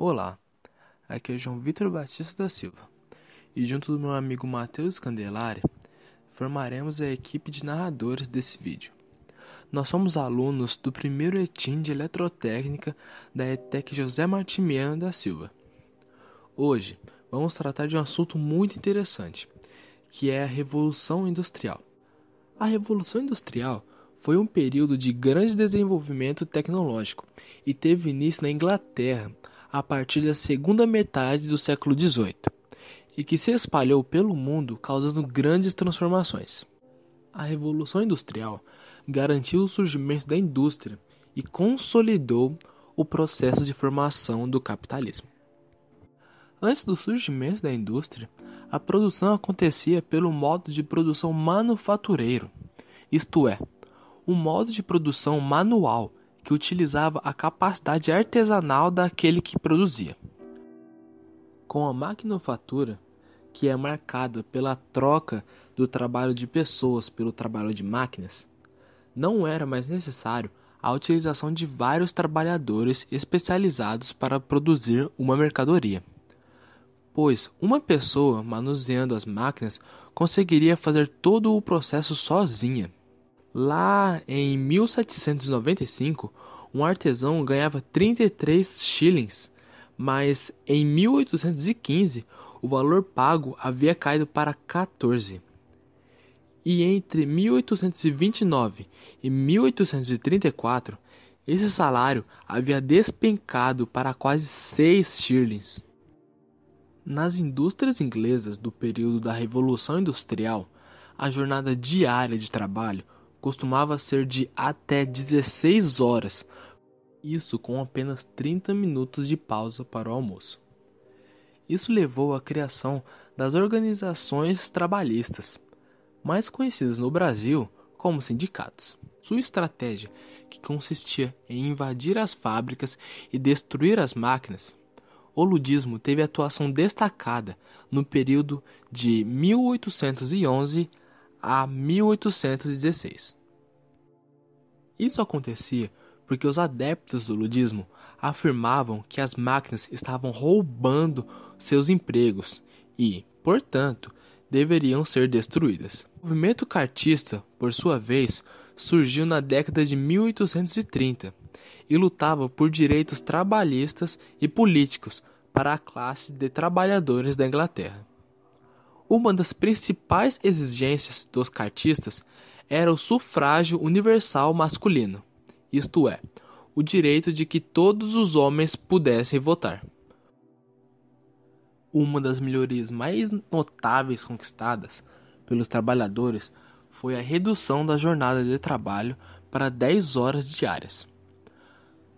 Olá, aqui é João Vitor Batista da Silva e junto do meu amigo Matheus Candelari formaremos a equipe de narradores desse vídeo. Nós somos alunos do primeiro ETIM de Eletrotécnica da ETEC José Martimiano da Silva. Hoje vamos tratar de um assunto muito interessante, que é a Revolução Industrial. A Revolução Industrial foi um período de grande desenvolvimento tecnológico e teve início na Inglaterra a partir da segunda metade do século XVIII, e que se espalhou pelo mundo causando grandes transformações. A Revolução Industrial garantiu o surgimento da indústria e consolidou o processo de formação do capitalismo. Antes do surgimento da indústria, a produção acontecia pelo modo de produção manufatureiro, isto é, um modo de produção manual que utilizava a capacidade artesanal daquele que produzia. Com a maquinofatura, que é marcada pela troca do trabalho de pessoas pelo trabalho de máquinas, não era mais necessário a utilização de vários trabalhadores especializados para produzir uma mercadoria, pois uma pessoa manuseando as máquinas conseguiria fazer todo o processo sozinha. Lá em 1795, um artesão ganhava 33 shillings, mas em 1815 o valor pago havia caído para 14. E entre 1829 e 1834, esse salário havia despencado para quase 6 shillings. Nas indústrias inglesas do período da Revolução Industrial, a jornada diária de trabalho costumava ser de até 16 horas, isso com apenas 30 minutos de pausa para o almoço. Isso levou à criação das organizações trabalhistas, mais conhecidas no Brasil como sindicatos. Sua estratégia, que consistia em invadir as fábricas e destruir as máquinas, o ludismo teve atuação destacada no período de 1811 a 1816. Isso acontecia porque os adeptos do ludismo afirmavam que as máquinas estavam roubando seus empregos e, portanto, deveriam ser destruídas. O movimento cartista, por sua vez, surgiu na década de 1830 e lutava por direitos trabalhistas e políticos para a classe de trabalhadores da Inglaterra. Uma das principais exigências dos cartistas era o sufrágio universal masculino, isto é, o direito de que todos os homens pudessem votar. Uma das melhorias mais notáveis conquistadas pelos trabalhadores foi a redução da jornada de trabalho para 10 horas diárias.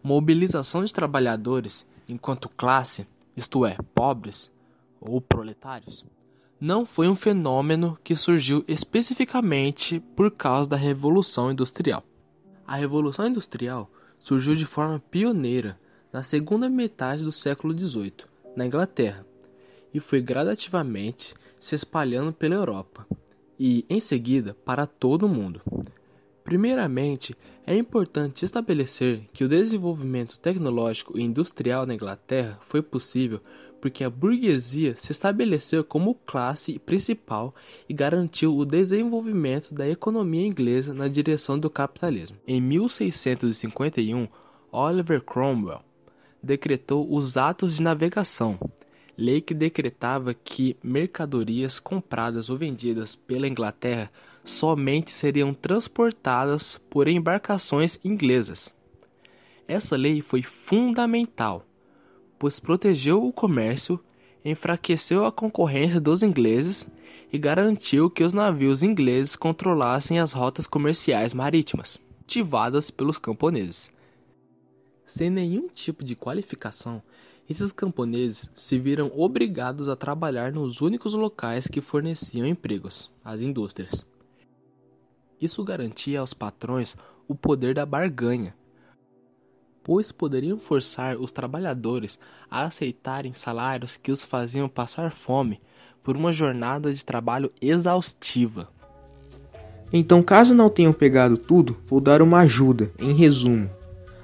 Mobilização de trabalhadores enquanto classe, isto é, pobres ou proletários, não foi um fenômeno que surgiu especificamente por causa da Revolução Industrial. A Revolução Industrial surgiu de forma pioneira na segunda metade do século XVIII, na Inglaterra, e foi gradativamente se espalhando pela Europa e, em seguida, para todo o mundo. Primeiramente, é importante estabelecer que o desenvolvimento tecnológico e industrial na Inglaterra foi possível porque a burguesia se estabeleceu como classe principal e garantiu o desenvolvimento da economia inglesa na direção do capitalismo. Em 1651, Oliver Cromwell decretou os Atos de Navegação, lei que decretava que mercadorias compradas ou vendidas pela Inglaterra somente seriam transportadas por embarcações inglesas. Essa lei foi fundamental, pois protegeu o comércio, enfraqueceu a concorrência dos ingleses e garantiu que os navios ingleses controlassem as rotas comerciais marítimas, cultivadas pelos camponeses. Sem nenhum tipo de qualificação, esses camponeses se viram obrigados a trabalhar nos únicos locais que forneciam empregos, as indústrias. Isso garantia aos patrões o poder da barganha, pois poderiam forçar os trabalhadores a aceitarem salários que os faziam passar fome por uma jornada de trabalho exaustiva. Então, caso não tenham pegado tudo, vou dar uma ajuda, em resumo.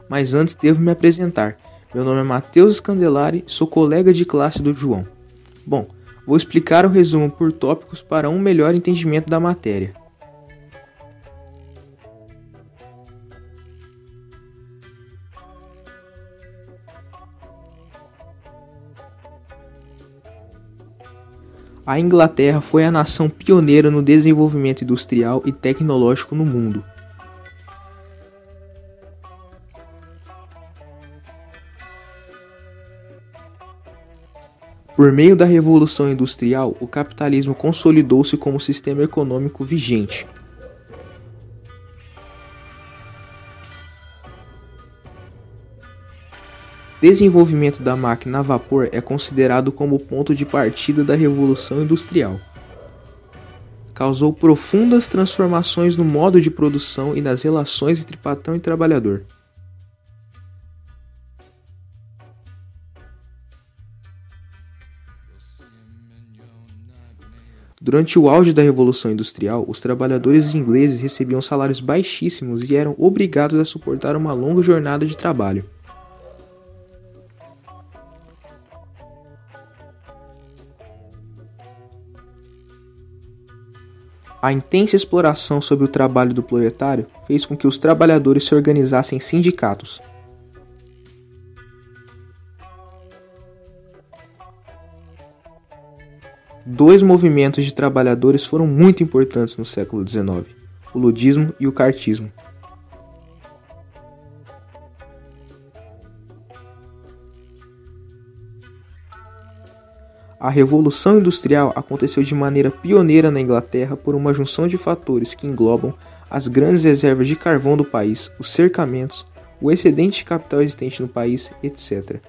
Mas antes devo me apresentar. Meu nome é Matheus Scandelari e sou colega de classe do João. Bom, vou explicar o resumo por tópicos para um melhor entendimento da matéria. A Inglaterra foi a nação pioneira no desenvolvimento industrial e tecnológico no mundo. Por meio da Revolução Industrial, o capitalismo consolidou-se como sistema econômico vigente. O desenvolvimento da máquina a vapor é considerado como o ponto de partida da Revolução Industrial. Causou profundas transformações no modo de produção e nas relações entre patrão e trabalhador. Durante o auge da Revolução Industrial, os trabalhadores ingleses recebiam salários baixíssimos e eram obrigados a suportar uma longa jornada de trabalho. A intensa exploração sobre o trabalho do proletário fez com que os trabalhadores se organizassem em sindicatos. Dois movimentos de trabalhadores foram muito importantes no século XIX, o ludismo e o cartismo. A Revolução Industrial aconteceu de maneira pioneira na Inglaterra por uma junção de fatores que englobam as grandes reservas de carvão do país, os cercamentos, o excedente de capital existente no país, etc.